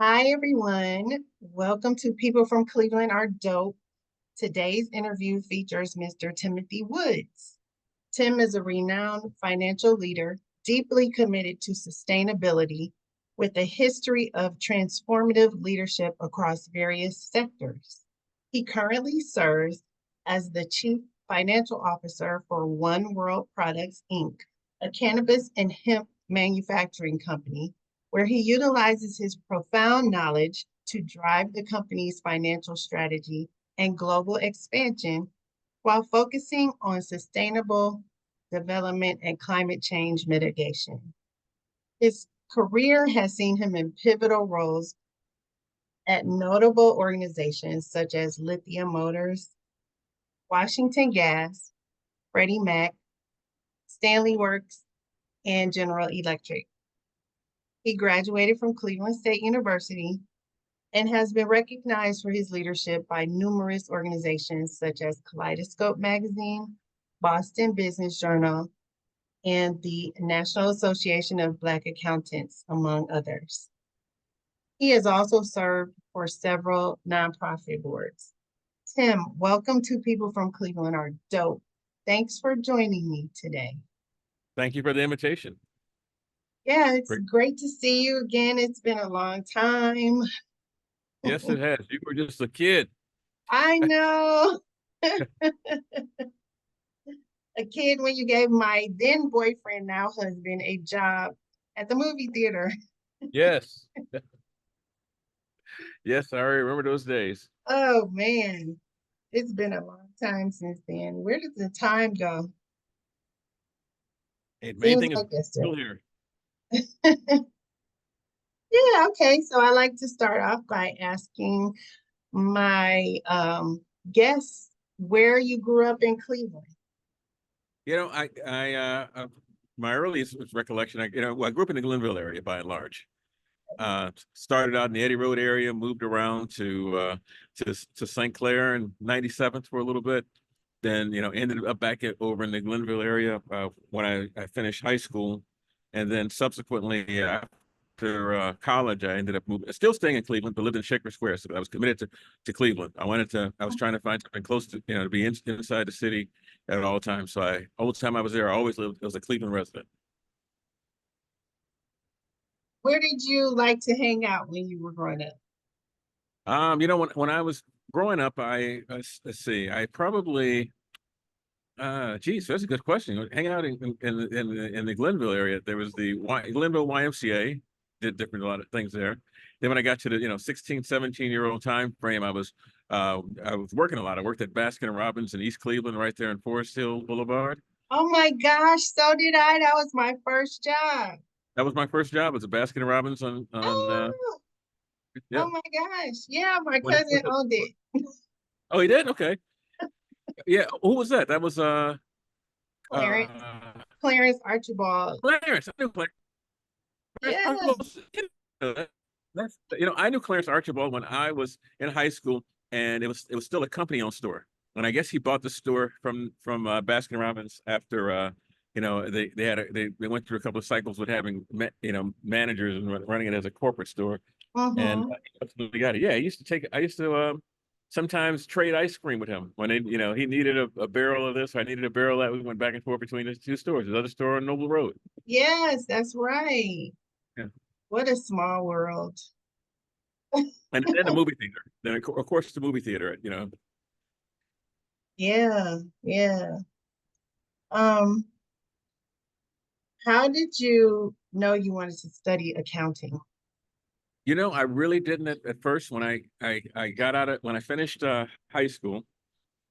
Hi, everyone. Welcome to People from Cleveland Are Dope. Today's interview features Mr. Timothy Woods. Tim is a renowned financial leader, deeply committed to sustainability, with a history of transformative leadership across various sectors. He currently serves as the Chief Financial Officer for One World Products, Inc., a cannabis and hemp manufacturing company where he utilizes his profound knowledge to drive the company's financial strategy and global expansion while focusing on sustainable development and climate change mitigation. His career has seen him in pivotal roles at notable organizations such as Lithia Motors, Washington Gas, Freddie Mac, Stanley Works, and General Electric. He graduated from Cleveland State University and has been recognized for his leadership by numerous organizations such as Kaleidoscope Magazine, Boston Business Journal, and the National Association of Black Accountants, among others. He has also served for several nonprofit boards. Tim, welcome to People from Cleveland Are Dope. Thanks for joining me today. Thank you for the invitation. Yeah, it's great to see you again. It's been a long time. Yes, it has. You were just a kid. I know. A kid when you gave my then boyfriend, now husband, a job at the movie theater. Yes. Yes, I remember those days. Oh man, it's been a long time since then. Where did the time go? The main Seems thing is like still yesterday. here. Yeah, okay. So I like to start off by asking my guests where you grew up in Cleveland. You know, my earliest recollection, I grew up in the Glenville area by and large. Started out in the Eddie Road area, moved around to St. Clair and 97th for a little bit. Then, ended up back over in the Glenville area when I finished high school. And then subsequently, after college, I ended up moving, still staying in Cleveland, but lived in Shaker Square. So I was committed to Cleveland. I was trying to find something close to, to be inside the city at all times. So all the time I was there, I always lived as a Cleveland resident. Where did you like to hang out when you were growing up? When I was growing up, let's see, I probably, geez, that's a good question. Hanging out in the Glenville area, there was the Glenville YMCA, did a lot of things there. Then when I got to the 16, 17-year-old time frame, I was working a lot. I worked at Baskin and Robbins in East Cleveland, right there in Forest Hill Boulevard. Oh my gosh, so did I. That was my first job. That was my first job as a Baskin and Robbins Oh, yeah. oh my gosh. Yeah, my When cousin owned it. Oh, he did? Okay. Yeah. Who was that? That was Clarence. Clarence Archibald. Clarence. I knew Clarence. Yeah. I knew Clarence Archibald when I was in high school, and it was still a company-owned store. And I guess he bought the store from Baskin Robbins after they went through a couple of cycles with having managers and running it as a corporate store. And he got it. Yeah, I used to sometimes trade ice cream with him when he needed a barrel of this, or I needed a barrel of that. We went back and forth between the two stores. His other store on Noble Road. Yes, that's right. Yeah. What a small world. And then the movie theater. Then of course the movie theater. Yeah, yeah. Um, how did you know you wanted to study accounting? I really didn't at first. When I got out of when I finished high school,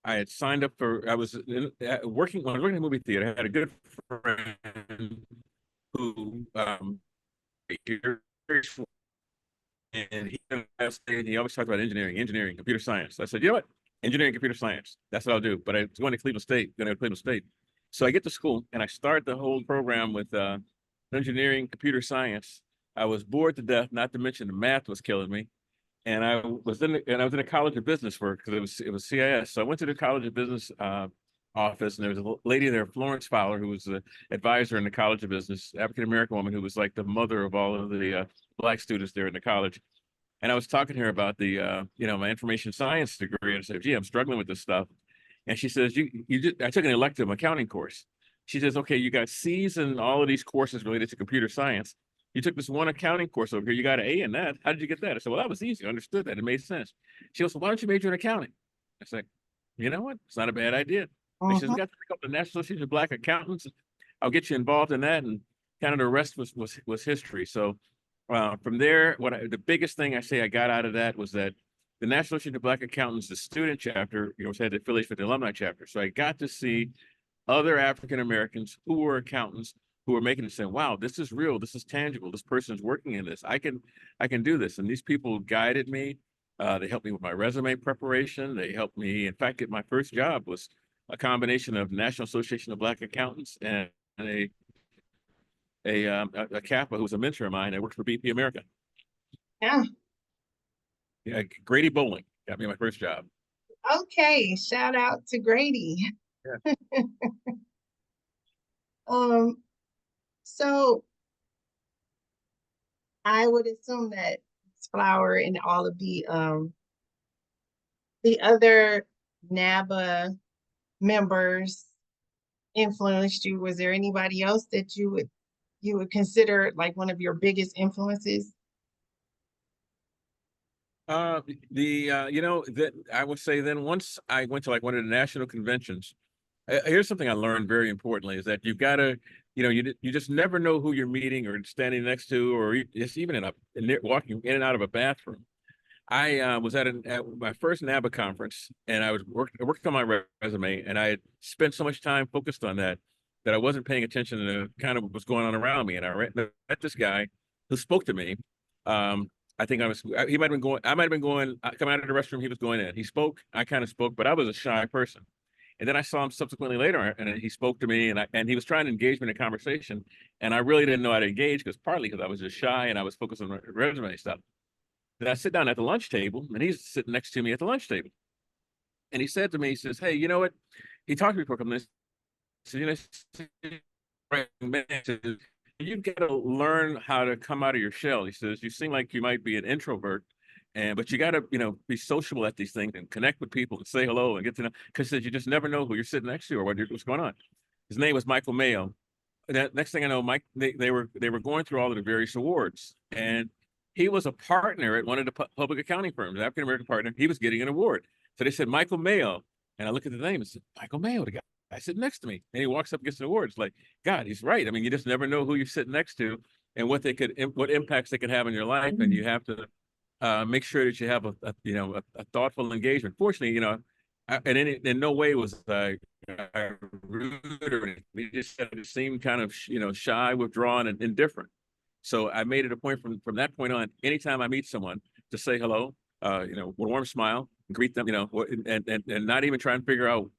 I had signed up for. I was working when I was working in the movie theater. I had a good friend who and he always talked about engineering, computer science. I said, you know what? Engineering, computer science. That's what I'll do. But I was going to Cleveland State, So I get to school and I start the whole program with engineering, computer science. I was bored to death, not to mention the math was killing me. And I was in a college of business work because it was CIS. So I went to the college of business office, and there was a lady there, Florence Fowler, who was the advisor in the College of Business, African American woman who was like the mother of all of the Black students there in the college. And I was talking to her about the, my information science degree. And I said, gee, I'm struggling with this stuff. And she says, I took an elective accounting course. She says, okay, you got C's in all of these courses related to computer science. You took this one accounting course over here. You got an A in that. How did you get that? I said, well, that was easy. I understood that. It made sense. She goes, well, why don't you major in accounting? I said, you know what? It's not a bad idea. And she says, I Mhm. got to pick up the National Association of Black Accountants. I'll get you involved in that. And kind of the rest was history. So from there, the biggest thing I say I got out of that was that the National Association of Black Accountants, the student chapter, was had the affiliation with the alumni chapter. So I got to see other African Americans who were accountants who were making it say, wow, this is real, this is tangible, this person is working in this. I can do this. And these people guided me. They helped me with my resume preparation. They helped me, in fact, get my first job was a combination of National Association of Black Accountants and a Kappa who was a mentor of mine. I worked for BP America. Yeah. Yeah, Grady Bowling got me my first job. Okay. Shout out to Grady. Yeah. Um, so I would assume that Flower and all of the other NABA members influenced you. Was there anybody else that you would consider like one of your biggest influences? That I would say then once I went to like one of the national conventions, here's something I learned very importantly is that you've got to, you just never know who you're meeting or standing next to, or just even walking in and out of a bathroom. I was at my first NABA conference, and I worked on my resume, and I had spent so much time focused on that I wasn't paying attention to kind of what was going on around me. And met this guy who spoke to me. I think he might have been going, I might have been going, coming out of the restroom, he was going in. He spoke, I kind of spoke, but I was a shy person. And then I saw him subsequently later, and he spoke to me, and he was trying to engage me in a conversation, and I really didn't know how to engage partly because I was just shy and I was focused on my resume stuff. Then I sit down at the lunch table, and he's sitting next to me at the lunch table. And he said to me, he says, hey, you know what? He talked to me for a couple minutes. He said, right, man, he says, you've got to learn how to come out of your shell. He says, you seem like you might be an introvert, but you got to, be sociable at these things and connect with people and say hello and get to know, because you just never know who you're sitting next to or what's going on. His name was Michael Mayo. That next thing I know, Mike, they were going through all of the various awards, and he was a partner at one of the public accounting firms, African American partner. He was getting an award, so they said Michael Mayo, and I look at the name and said Michael Mayo, the guy sitting next to me, and he walks up and gets an award. It's like, God, he's right. I mean, you just never know who you're sitting next to, and what impacts they could have in your life, and you have to make sure that you have a thoughtful engagement. Fortunately, and in no way was I rude or anything. He just seemed kind of shy, withdrawn, and indifferent. So I made it a point from that point on. Anytime I meet someone, to say hello, with a warm smile, and greet them, and not even try and figure out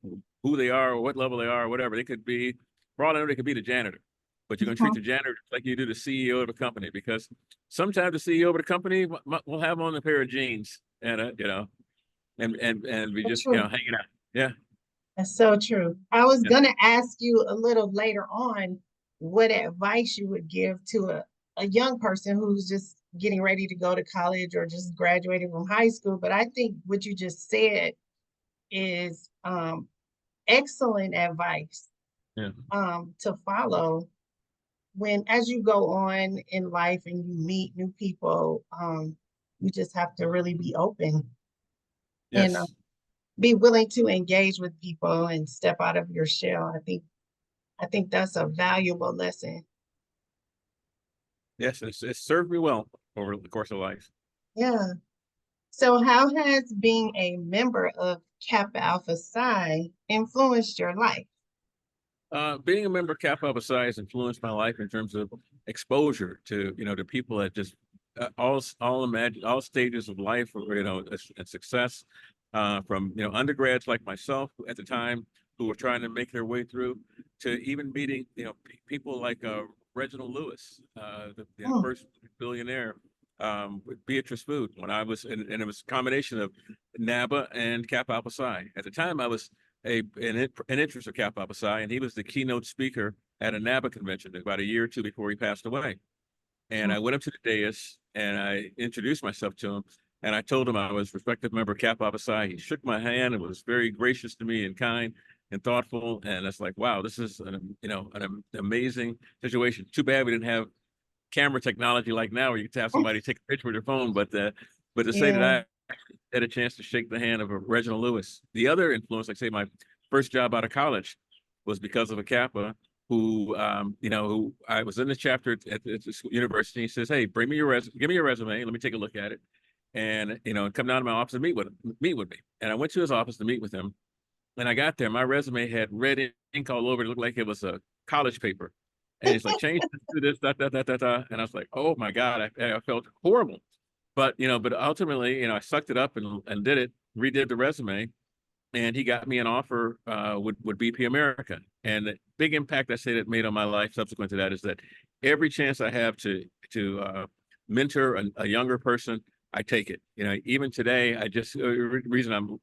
who they are or what level they are or whatever. They could be, for all I know, they could be the janitor. But you're going to treat the janitor like you do the CEO of a company, because sometimes the CEO of the company will have on a pair of jeans and and we So just true. hanging out. Yeah. That's so true. I was Yeah. gonna ask you a little later on what advice you would give to a young person who's just getting ready to go to college or just graduating from high school. But I think what you just said is excellent advice Yeah. to follow when as you go on in life and you meet new people. You just have to really be open and Yes. be willing to engage with people and step out of your shell. I think that's a valuable lesson. Yes. It's served me well over the course of life. Yeah. So how has being a member of Kappa Alpha Psi influenced your life? Being a member of Kappa Alpha Psi has influenced my life in terms of exposure to to people that just all stages of life, or and success, from undergrads like myself at the time who were trying to make their way through, to even meeting people like Reginald Lewis, the Mm, first billionaire, with Beatrice Food, when I was, and it was a combination of NABA and Kappa Alpha Psi. At the time, I was an interest of Kappa Alpha Psi, and he was the keynote speaker at a NABA convention about a year or two before he passed away. And I went up to the dais and I introduced myself to him. And I told him I was respected member of Kappa Alpha Psi. He shook my hand and was very gracious to me and kind and thoughtful. And it's like, wow, this is an amazing situation. Too bad we didn't have camera technology like now, where you can have somebody take a picture with their phone. But to say Yeah. that I had a chance to shake the hand of a Reginald Lewis. The other influence, like say, my first job out of college was because of a Kappa who, who I was in the chapter at the university. He says, "Hey, bring me your give me your resume. Let me take a look at it." And come down to my office and meet with me. And I went to his office to meet with him. And I got there, my resume had red ink all over it. It looked like it was a college paper. And he's like, change this to this, da, da, da, da, da. And I was like, oh my God, I felt horrible. But ultimately, I sucked it up and did it, redid the resume, and he got me an offer with BP America. And the big impact I say that made on my life subsequent to that is that every chance I have to mentor a younger person, I take it. Even today, I just reason I'm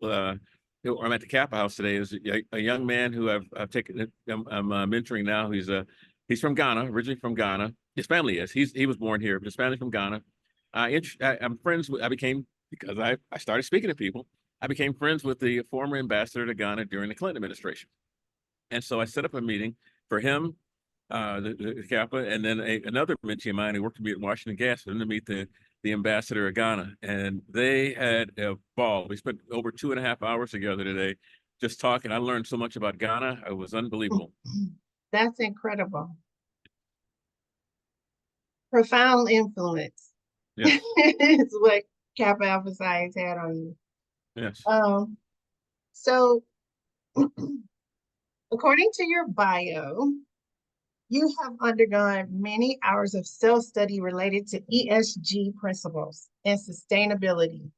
at the Kappa House today is a young man who I've taken. I'm mentoring now. He's from Ghana, originally from Ghana. His family is. He was born here, but his family's from Ghana. I'm friends with. I became because I started speaking to people. I became friends with the former ambassador to Ghana during the Clinton administration, and so I set up a meeting for him, the Kappa, and then another mentee of mine who worked with me at Washington Gas for them to meet the ambassador of Ghana, and they had a ball. We spent over 2.5 hours together today, just talking. I learned so much about Ghana. It was unbelievable. That's incredible. Profound influence. Yes. It's what Kappa Alpha Psi has had on you. Yes. So according to your bio, you have undergone many hours of self-study related to ESG principles and sustainability.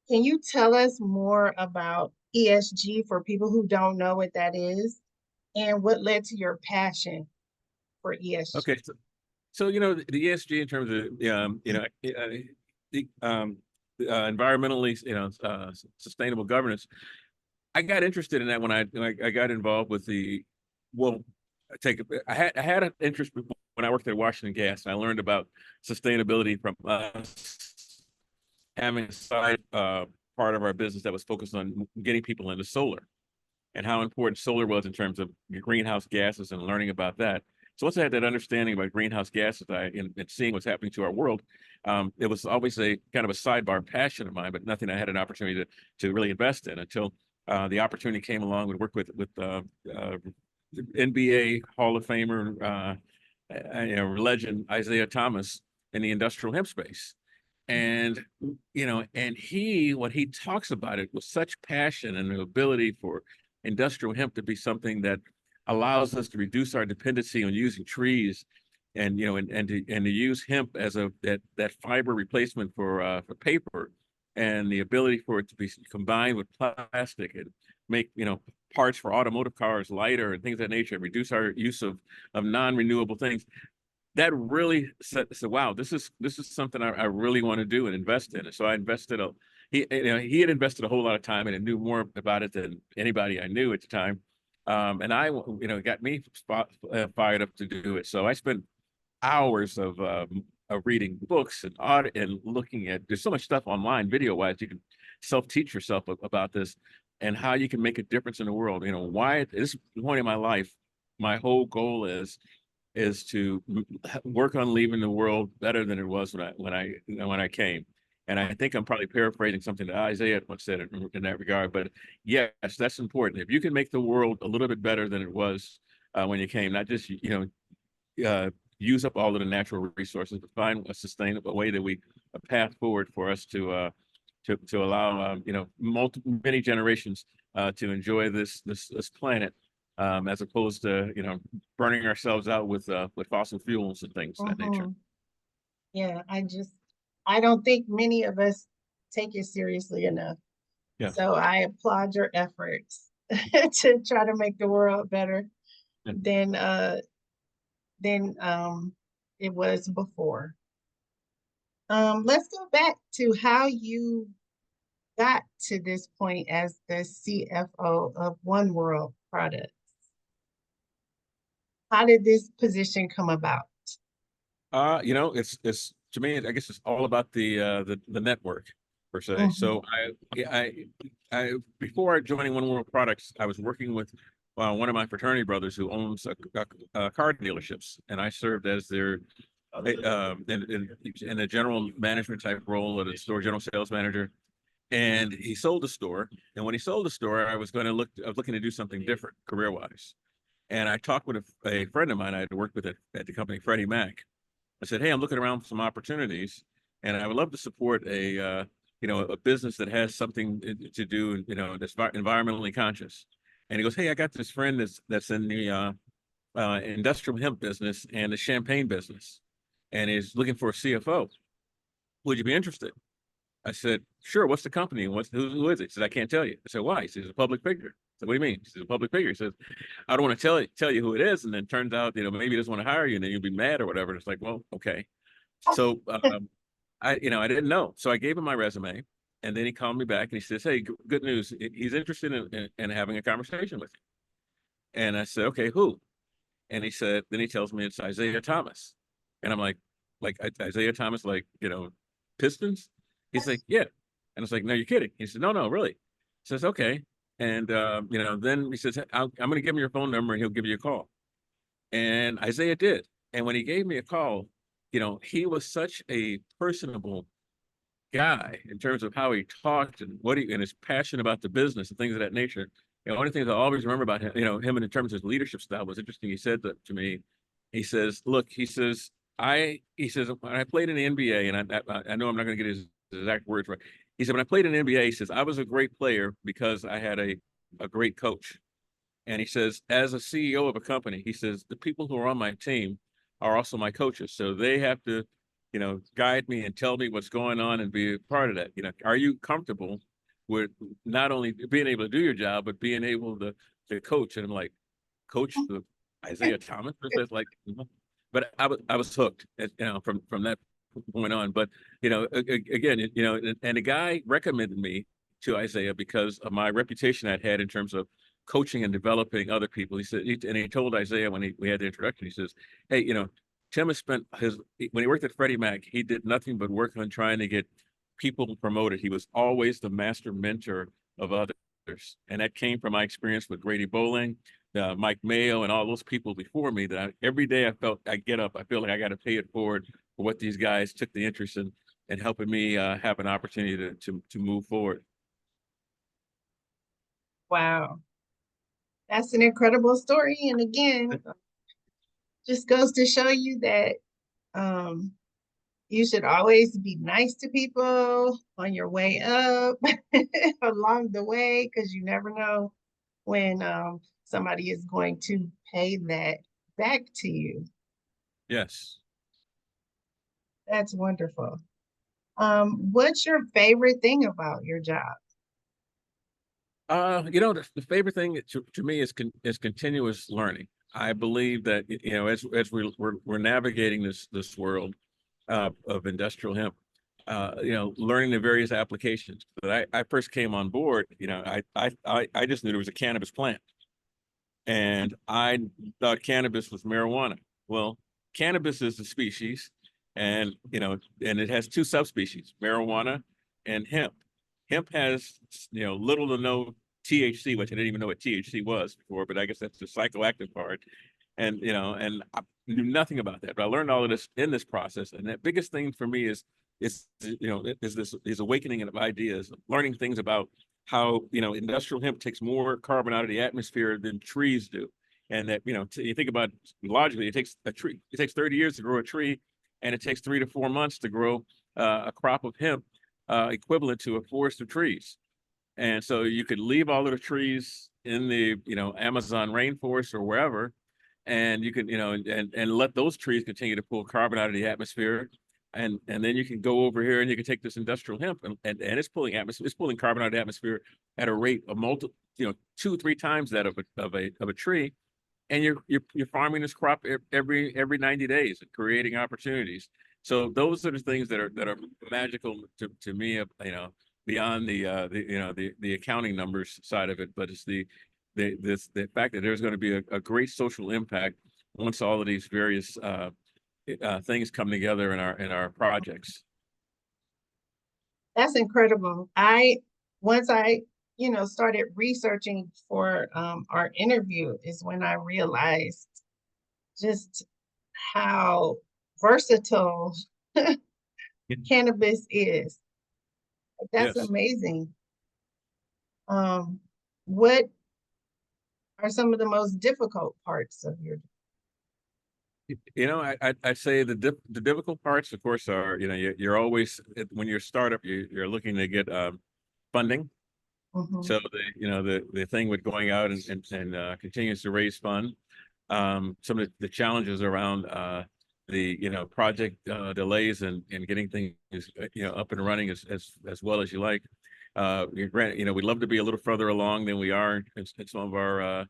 Can you tell us more about ESG for people who don't know what that is, and what led to your passion for ESG? Okay. So the ESG in terms of the environmentally sustainable governance. I got interested in that when I got involved with I had an interest when I worked at Washington Gas, and I learned about sustainability from us having a side part of our business that was focused on getting people into solar and how important solar was in terms of greenhouse gases and learning about that. So once I had that understanding about greenhouse gases and seeing what's happening to our world, it was always a kind of a sidebar passion of mine, but nothing I had an opportunity to really invest in until the opportunity came along. We worked with NBA Hall of Famer, legend Isaiah Thomas in the industrial hemp space. And what he talks about it with such passion and the ability for industrial hemp to be something that allows us to reduce our dependency on using trees, and to use hemp as that fiber replacement for paper, and the ability for it to be combined with plastic and make parts for automotive cars lighter and things of that nature, and reduce our use of non-renewable things. That really said, wow, this is something I really want to do and invest in. And so I invested he had invested a whole lot of time and knew more about it than anybody I knew at the time. And I got me fired up to do it. So I spent hours of reading books and looking at, there's so much stuff online video wise, you can self-teach yourself about this and how you can make a difference in the world. Why at this point in my life, my whole goal is to work on leaving the world better than it was when I came. And I think I'm probably paraphrasing something that Isaiah once said in that regard. But yes, that's important. If you can make the world a little bit better than it was when you came, not just use up all of the natural resources, but find a sustainable way a path forward for us to allow many generations to enjoy this planet, as opposed to burning ourselves out with fossil fuels and things of that nature. Yeah, I don't think many of us take it seriously enough. Yeah. So I applaud your efforts to try to make the world better than it was before. Let's go back to how you got to this point as the CFO of One World Products. How did this position come about? It's to me, I guess it's all about the network per se. Mhm. So I before joining One World Products, I was working with one of my fraternity brothers who owns car dealerships, and I served as their in a general management type role at a store, general sales manager. And he sold the store. And when he sold the store, I was looking to do something different career wise. And I talked with a friend of mine I had worked with at the company, Freddie Mac. I said, "Hey, I'm looking around for some opportunities, and I would love to support a business that has something to do, that's environmentally conscious." And he goes, "Hey, I got this friend that's in the industrial hemp business and the champagne business, and is looking for a CFO. Would you be interested?" I said, "Sure. What's the company? And who is it?" He said, "I can't tell you." I said, "Why?" He says, "He's a public figure." I said, "What do you mean?" He says, "A public figure." He says, "I don't want to tell you who it is, and then turns out, maybe he doesn't want to hire you, and then you'll be mad or whatever." And it's like, well, okay. So I didn't know. So I gave him my resume, and then he called me back and he says, "Hey, good news. He's interested in having a conversation with you." And I said, "Okay, who?" And then he tells me it's Isaiah Thomas. And I'm like Isaiah Thomas, like, Pistons? He's like, "Yeah." And it's like, "No, you're kidding." He said, "No, no, really." He says, "Okay." And, then he says, I'm going to give him your phone number and he'll give you a call. And Isaiah did. And when he gave me a call, he was such a personable guy in terms of how he talked and and his passion about the business and things of that nature. One of the things I always remember about him, him in terms of his leadership style was interesting. He said that to me. He says, "Look," he says, "when I played in the NBA, and I know I'm not going to get his exact words right." He said, "When I played in the NBA, he says, I was a great player because I had a great coach." And he says, "As a CEO of a company," he says, "the people who are on my team are also my coaches. So they have to, guide me and tell me what's going on and be a part of that. Are you comfortable with not only being able to do your job, but being able to coach?" And I'm like, "Coach the Isaiah Thomas?" It's like, but I was hooked, from that point on. But again, and the guy recommended me to Isaiah because of my reputation I'd had in terms of coaching and developing other people. And he told Isaiah when we had the introduction, he says, "Hey, Tim has spent when he worked at Freddie Mac, he did nothing but work on trying to get people promoted. He was always the master mentor of others. And that came from my experience with Grady Bowling, Mike Mayo, and all those people before me that every day I get up, I feel like I got to pay it forward for what these guys took the interest in and helping me have an opportunity to move forward." Wow, that's an incredible story. And again, just goes to show you that um, you should always be nice to people on your way up, along the way, because you never know when somebody is going to pay that back to you. Yes. That's wonderful. What's your favorite thing about your job? The favorite thing to me is continuous learning. I believe that, as we're navigating this world of industrial hemp, learning the various applications. But I first came on board, I just knew there was a cannabis plant, and I thought cannabis was marijuana. Well, cannabis is a species, and it has two subspecies, marijuana and hemp. Hemp has little to no THC, which I didn't even know what THC was before, but I guess that's the psychoactive part. And I knew nothing about that, but I learned all of this in this process. And the biggest thing for me is awakening of ideas, learning things about how industrial hemp takes more carbon out of the atmosphere than trees do. And that, you think about logically, it takes 30 years to grow a tree, and it takes 3 to 4 months to grow a crop of hemp equivalent to a forest of trees. And so you could leave all of the trees in the Amazon rainforest or wherever, and you can and let those trees continue to pull carbon out of the atmosphere. And then you can go over here and you can take this industrial hemp, and it's pulling carbon out of the atmosphere at a rate of 2 3 times that of a tree. And you're farming this crop every 90 days and creating opportunities. So those are the things that are magical to me, beyond the accounting numbers side of it. But it's the fact that there's going to be a great social impact once all of these various things come together in our projects. That's incredible. Once I, started researching for our interview is when I realized just how versatile cannabis is. That's Yes. amazing. What are some of the most difficult parts of your? You know, I'd say the difficult parts, of course, are, you know, you're always, when you're a startup, you're looking to get funding. Mhm, So the thing with going out and continues to raise fund. Some of the challenges around the project delays and getting things up and running as well as you like. We'd love to be a little further along than we are in some of our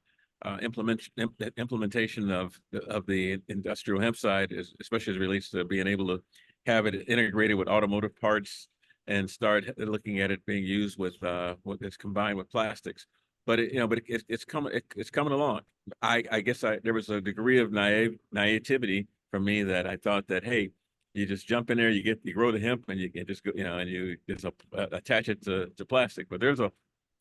implementation of the industrial hemp side, especially as it relates to being able to have it integrated with automotive parts and start looking at it being used with what is combined with plastics. But it's coming along. I guess there was a degree of naivety from me that I thought that, hey, you just jump in there, you grow the hemp, and you can just go, and you just attach it to plastic. But there's a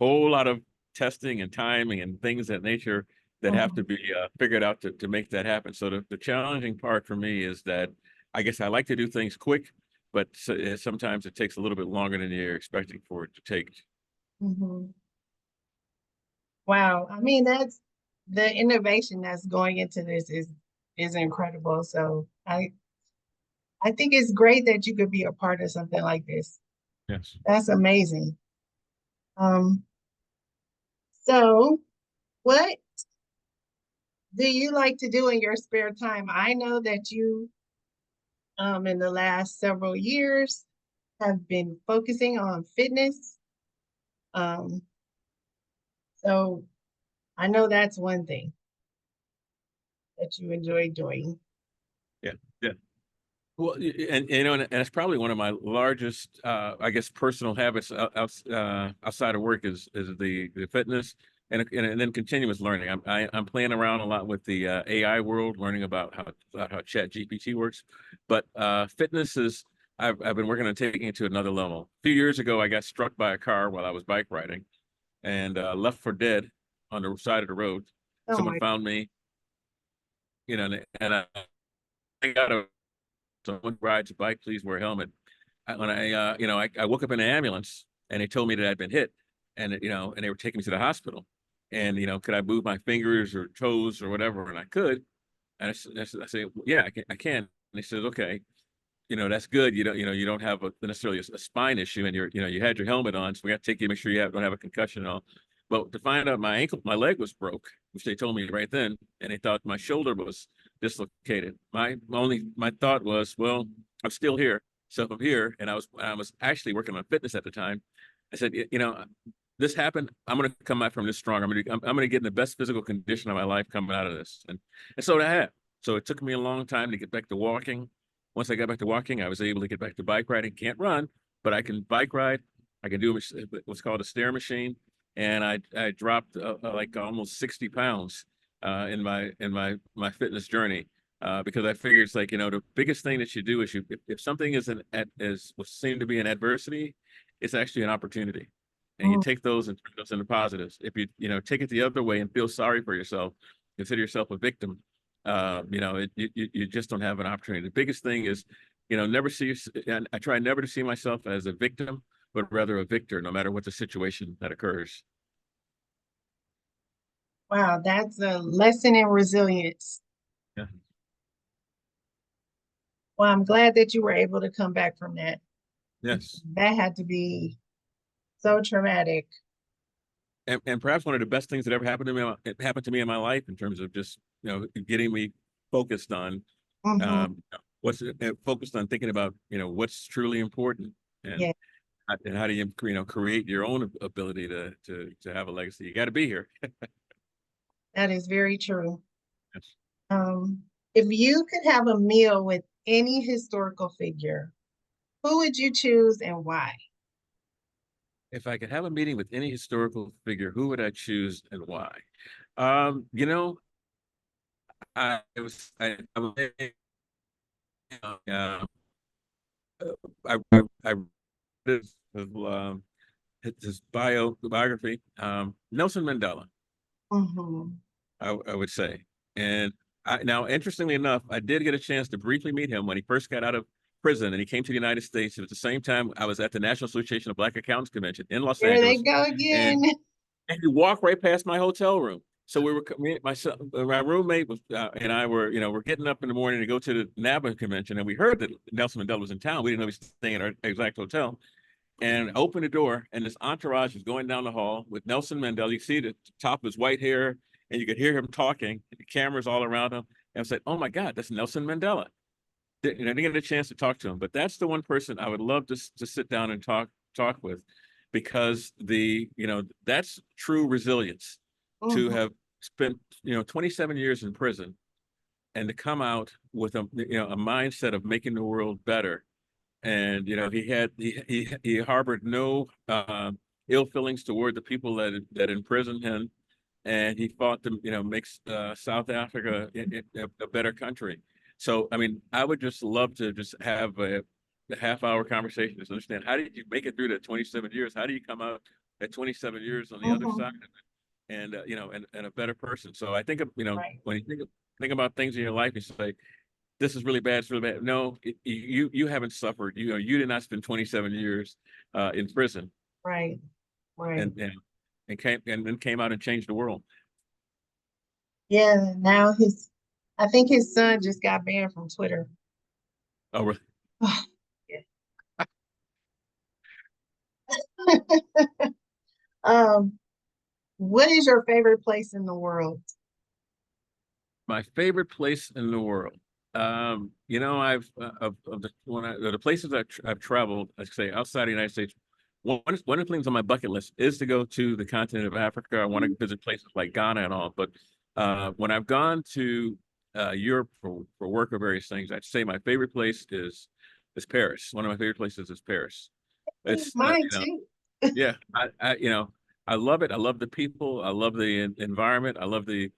whole lot of testing and timing and things of that nature that have to mhm, be figured out to make that happen. So the challenging part for me is that I guess I like to do things quick, but sometimes it takes a little bit longer than you're expecting for it to take. mhm. Wow. I mean, that's the innovation that's going into this is incredible. So I think it's great that you could be a part of something like this. Yes. That's amazing. Um, so what do you like to do in your spare time? I know that you in the last several years have been focusing on fitness. Um, so I know that's one thing that you enjoy doing. Yeah. Yeah. Well, and and it's probably one of my largest, I guess, personal habits outside of work is the fitness and then continuous learning. I'm playing around a lot with the AI world, learning about how Chat GPT works. But fitness is I've been working on taking it to another level. A few years ago, I got struck by a car while I was bike riding and left for dead on the side of the road. Oh Someone my, found me, and I got a someone rides a bike, please wear a helmet. When I woke up in an ambulance and they told me that I'd been hit, and and they were taking me to the hospital, and could I move my fingers or toes or whatever, and I could, and I said, yeah, I can. And they said, okay, that's good. You don't have necessarily a spine issue, and you had your helmet on, so we got to take you, make sure don't have a concussion and all. But to find out my leg was broke, which they told me right then, and they thought my shoulder was dislocated. My thought was, well, I'm still here. So if I'm here, and I was actually working on fitness at the time, I said, this happened. I'm going to come back from this strong. I'm going to get in the best physical condition of my life coming out of this, and so I have. So it took me a long time to get back to walking. Once I got back to walking, I was able to get back to bike riding. Can't run, but I can bike ride. I can do what's called a stair machine, and I dropped like almost 60 pounds in my fitness journey because I figured it's like the biggest thing that you do is if something is what seemed to be an adversity, it's actually an opportunity, and you mm, take those and turn those into positives. If take it the other way and feel sorry for yourself, consider yourself a victim, you just don't have an opportunity. The biggest thing is, never see, and I try never to see myself as a victim, but rather a victor, no matter what the situation that occurs. wow, that's a lesson in resilience. Yeah. Well, I'm glad that you were able to come back from that. Yes. That had to be so traumatic. And perhaps one of the best things that ever happened to me, it happened to me in my life in terms of just, getting me focused on, Hmm. um, focused on thinking about, what's truly important and, Yeah, and how do you, create your own ability to have a legacy. You got to be here. that is very true. Yes. If you could have a meal with any historical figure, who would you choose and why? If I could have a meeting with any historical figure, who would I choose and why? Um, you know, I was uh, I read his biography, Nelson Mandela, Mhm. I would say. And now, interestingly enough, I did get a chance to briefly meet him when he first got out of prison and he came to the United States. It was the same time I was at the National Association of Black Accountants Convention in Los There they Angeles. go again. And he walked right past my hotel room. So we were, my roommate was, and I were, we're getting up in the morning to go to the NABA convention, and we heard that Nelson Mandela was in town. We didn't know he was staying at our exact hotel, and I opened the door, and this entourage was going down the hall with Nelson Mandela. You see the top of his white hair, and you could hear him talking. The cameras all around him, and I said, "Oh my God, that's Nelson Mandela." Didn't get a chance to talk to him, but that's the one person I would love to sit down and talk with, because that's true resilience, to Mhm. have spent 27 years in prison and to come out with a mindset of making the world better. And he harbored no ill feelings toward the people that imprisoned him, and he fought to make South Africa a better country. So I mean, I would just love to just have a half-hour conversation to understand, how did you make it through the 27 years? How do you come out at 27 years on the other Mhm. side of it, and and a better person? So I think of, Right. when you think about things in your life, you say, this is really bad, it's really bad. No, you haven't suffered. You did not spend 27 years in prison, Right. Right. and then came out and changed the world. Yeah. Now I think his son just got banned from Twitter. Oh, really? Yeah. Um, what is your favorite place in the world? My favorite place in the world. I've of the places I've traveled, I say outside the United States. One of the things on my bucket list is to go to the continent of Africa. I want to visit places like Ghana and all. But when I've gone to Europe for work or various things, I'd say my favorite place is Paris. One of my favorite places is Paris. It's Mine too. yeah, I love it. I love the people. I love the environment. I love the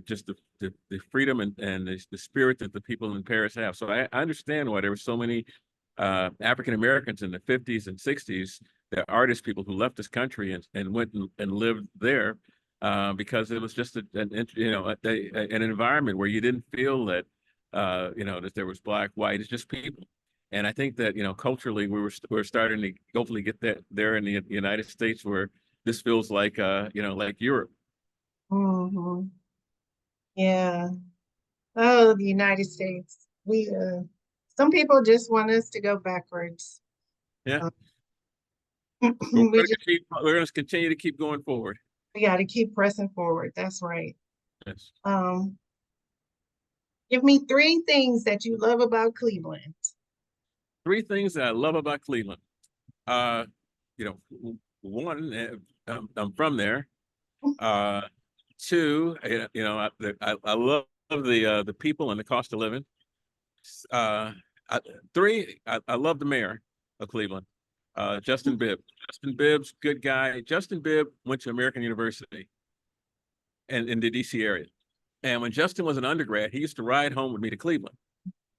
just the freedom and the spirit that the people in Paris have. So I understand why there were so many African Americans in the 50s and 60s, the artist people who left this country and went and lived there, because it was just an environment where you didn't feel that that there was black, white. It's just people. And I think that, culturally, we're starting to hopefully get that there in the United States, where this feels like like Europe. Hmm. Yeah. Oh, the United States. Some people just want us to go backwards. Yeah. Uh, We're we just going to continue to keep going forward. we got to keep pressing forward. That's right. Yes. Um, give me three things that you love about Cleveland. Three things that I love about Cleveland. Uh, one, I'm from there. Uh, two, I love the people and the cost of living. Uh, Three, I love the mayor of Cleveland, Justin Bibb. Justin Bibb's good guy. Justin Bibb went to American University and in the DC area. And when Justin was an undergrad, he used to ride home with me to Cleveland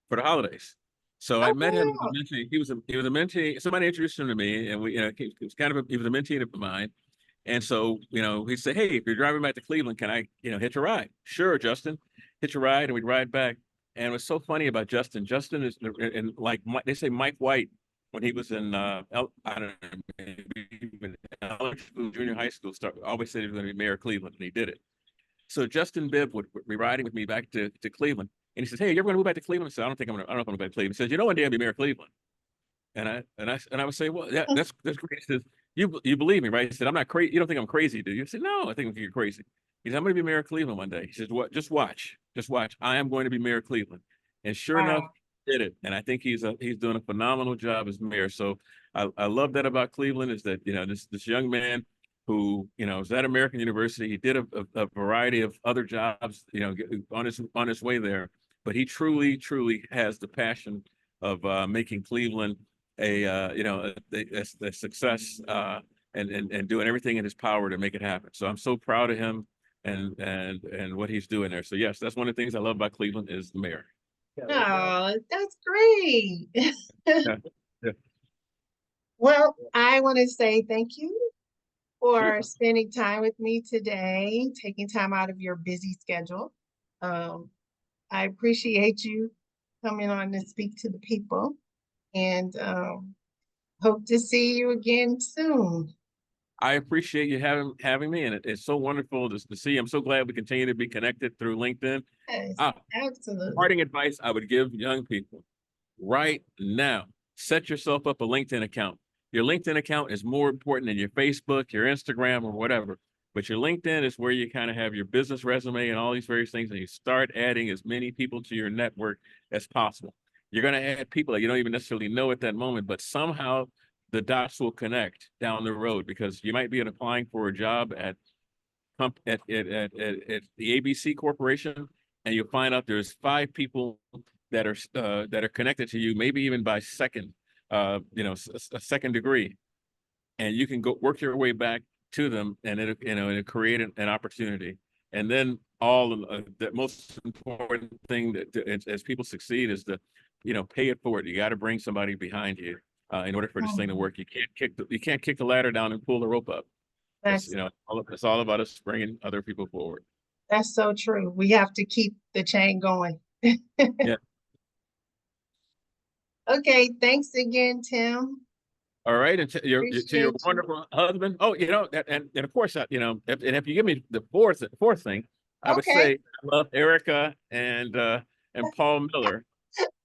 for the holidays. So I Oh, met him as a wow. mentee. He was a mentee. Somebody introduced him to me, and he was he was a mentee of mine. And so, he said, "Hey, if you're driving back to Cleveland, can I, hitch a ride?" Sure, Justin, hitch a ride, and we'd ride back. And what's so funny about Justin? Justin is, and like they say, Mike White, when he was in, I don't know, maybe even elementary school, junior high school, always said he was going to be mayor of Cleveland, and he did it. So Justin Bibb would be riding with me back to Cleveland, and he says, "Hey, you ever going to move back to Cleveland?" I said, I don't know if I'm going to move back to Cleveland." He says, "One day I'll be mayor of Cleveland." And I would say, "Well, yeah, that's great." He says, "You believe me, right?" He said, "I'm not crazy. You don't think I'm crazy, do you?" I said, "No, I think you're crazy." He said, "I'm going to be mayor of Cleveland one day." He says, "What? Just watch, just watch. I am going to be mayor of Cleveland." And sure enough, Wow. he did it. And I think he's doing a phenomenal job as mayor. So I love that about Cleveland, is that this young man who is at American University. He did a variety of other jobs, on his way there, but he truly has the passion of making Cleveland a success, and doing everything in his power to make it happen. So I'm so proud of him and what he's doing there. So yes, that's one of the things I love about Cleveland is the mayor. Oh, that's great. Yeah, yeah, Well, I want to say thank you sure. for spending time with me today, taking time out of your busy schedule. Um, I appreciate you coming on to speak to the people and hope to see you again soon. I appreciate you having me, and it's so wonderful to see. I'm so glad we continue to be connected through LinkedIn. Yes, Ah, absolutely. parting advice I would give young people right now: set yourself up a LinkedIn account. Your LinkedIn account is more important than your Facebook, your Instagram, or whatever. But your LinkedIn is where you kind of have your business resume and all these various things, and you start adding as many people to your network as possible. You're going to add people that you don't even necessarily know at that moment, but somehow the dots will connect down the road, because you might be applying for a job at the ABC Corporation, and you'll find out there's 5 people that are connected to you, maybe even by second, a second degree, and you can go work your way back to them, and it'll create an opportunity. And then the most important thing as people succeed is to, pay it forward. You got to bring somebody behind you in order for this thing to Mhm. work. You can't kick the ladder down and pull the rope up. It's, That's it's all about us bringing other people forward. that's so true. We have to keep the chain going. Yeah. Okay, thanks again, Tim. All right, and to your Appreciate you. wonderful husband. Oh, and of course, if you give me the fourth thing, I would Okay. say I love Erica and Paul Miller,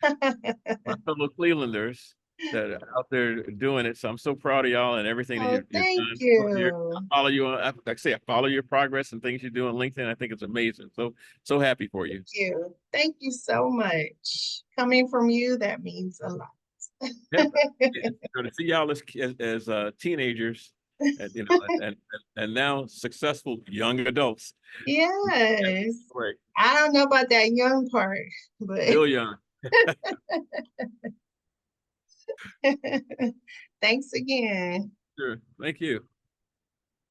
my fellow Clevelanders that are out there doing it. So I'm so proud of y'all and everything that Oh, you've thank done over here. I you. follow you on, like I say, I follow your progress and things you do on LinkedIn. I think it's amazing. So happy for Thank you. you. Thank you so much. Coming from you, that means a lot. Yeah. So to see y'all as teenagers, and and now successful young adults. Yeah, Yes. great. I don't know about that young part, but Still young. thanks again. Sure. Thank you.